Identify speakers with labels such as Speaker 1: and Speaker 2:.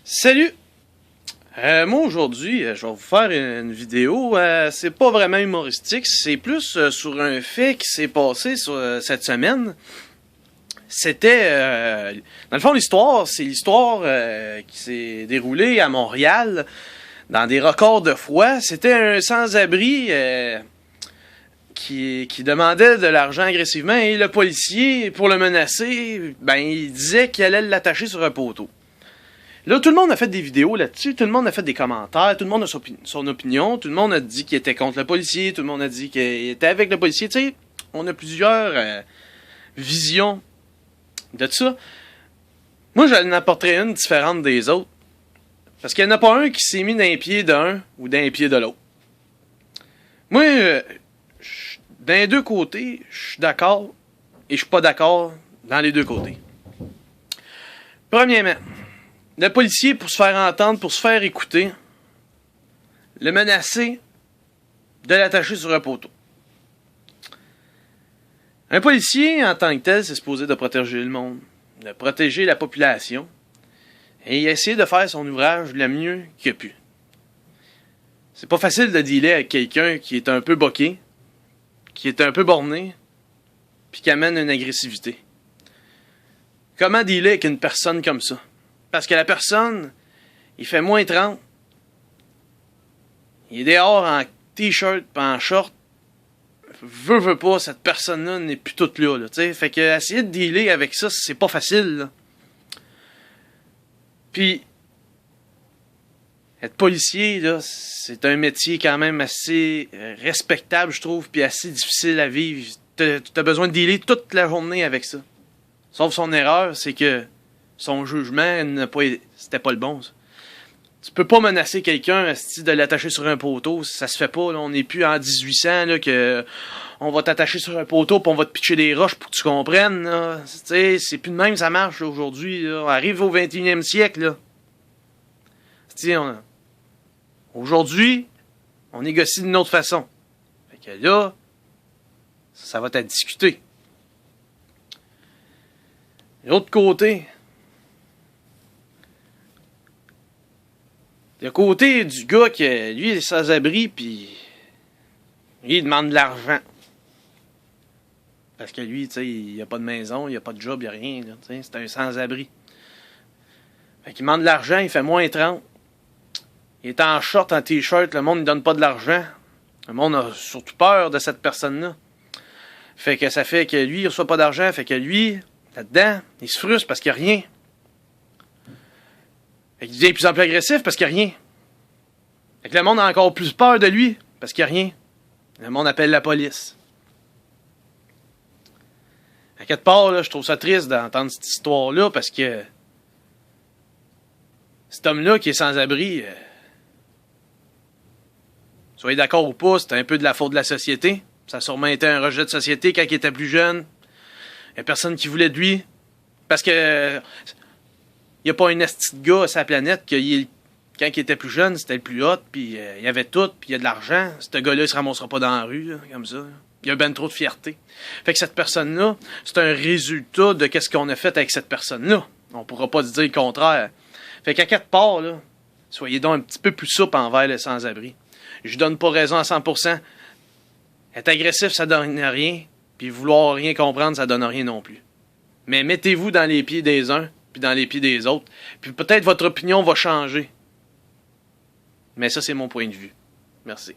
Speaker 1: Salut! Moi aujourd'hui, je vais vous faire une vidéo. C'est pas vraiment humoristique, c'est plus sur un fait qui s'est passé cette semaine. C'était, dans le fond, c'est l'histoire qui s'est déroulée à Montréal dans des records de froid. C'était un sans-abri qui demandait de l'argent agressivement et le policier, pour le menacer, ben il disait qu'il allait l'attacher sur un poteau. Là, tout le monde a fait des vidéos là-dessus, tout le monde a fait des commentaires, tout le monde a son opinion, tout le monde a dit qu'il était contre le policier, tout le monde a dit qu'il était avec le policier. Tu sais, on a plusieurs visions de ça. Moi, j'en apporterais une différente des autres. Parce qu'il n'y en a pas un qui s'est mis d'un pied d'un ou d'un pied de l'autre. Moi, d'un deux côtés, je suis d'accord et je suis pas d'accord dans les deux côtés. Premièrement, le policier, pour se faire entendre, pour se faire écouter, le menacer de l'attacher sur un poteau. Un policier, en tant que tel, c'est supposé de protéger le monde, de protéger la population, et essayer de faire son ouvrage le mieux qu'il a pu. C'est pas facile de dealer avec quelqu'un qui est un peu boqué, qui est un peu borné, puis qui amène une agressivité. Comment dealer avec une personne comme ça? Parce que la personne, il fait moins 30. Il est dehors en t-shirt pis en short. Veut pas, cette personne-là n'est plus toute là, t'sais. Fait que essayer de dealer avec ça, c'est pas facile, là. Puis, être policier, là, c'est un métier quand même assez respectable, je trouve, puis assez difficile à vivre. T'as besoin de dealer toute la journée avec ça. Sauf son erreur, c'est que son jugement c'était pas le bon. Ça. Tu peux pas menacer quelqu'un de l'attacher sur un poteau, ça se fait pas. Là. On n'est plus en 1800 là, que on va t'attacher sur un poteau puis on va te pitcher des roches pour que tu comprennes. Là. C'est plus de même ça marche là, aujourd'hui. Là. On arrive au 21e siècle. Là. Aujourd'hui, on négocie d'une autre façon. Fait que là, ça va être discuté. De l'autre côté, le côté du gars qui, lui, est sans-abri, puis lui, il demande de l'argent. Parce que lui, tu sais, il a pas de maison, il a pas de job, il a rien, tu sais, c'est un sans-abri. Fait qu'il demande de l'argent, il fait moins 30. Il est en short, en t-shirt, le monde ne donne pas de l'argent. Le monde a surtout peur de cette personne-là. Fait que ça fait que lui, il reçoit pas d'argent, fait que lui, là-dedans, il se frustre parce qu'il n'y a rien. Fait qu'il devient de plus en plus agressif parce qu'il n'y a rien. Fait que le monde a encore plus peur de lui parce qu'il n'y a rien. Le monde appelle la police. À quelque part, là, je trouve ça triste d'entendre cette histoire-là parce que cet homme-là qui est sans abri, soyez d'accord ou pas, c'est un peu de la faute de la société. Ça a sûrement été un rejet de société quand il était plus jeune. Il n'y a personne qui voulait de lui. Parce que il n'y a pas un esti de gars à sa planète quand il était plus jeune, c'était le plus hot, puis il y avait tout, puis il y a de l'argent. Ce gars-là, il se ramassera pas dans la rue, là, comme ça. Il y a ben trop de fierté. Fait que cette personne-là, c'est un résultat de qu'est-ce qu'on a fait avec cette personne-là. On pourra pas se dire le contraire. Fait qu'à quelque part, là, soyez donc un petit peu plus souple envers les sans-abri. Je donne pas raison à 100%. Être agressif, ça donne rien, puis vouloir rien comprendre, ça donne rien non plus. Mais mettez-vous dans les pieds des uns, puis dans les pieds des autres, puis peut-être votre opinion va changer. Mais ça, c'est mon point de vue. Merci.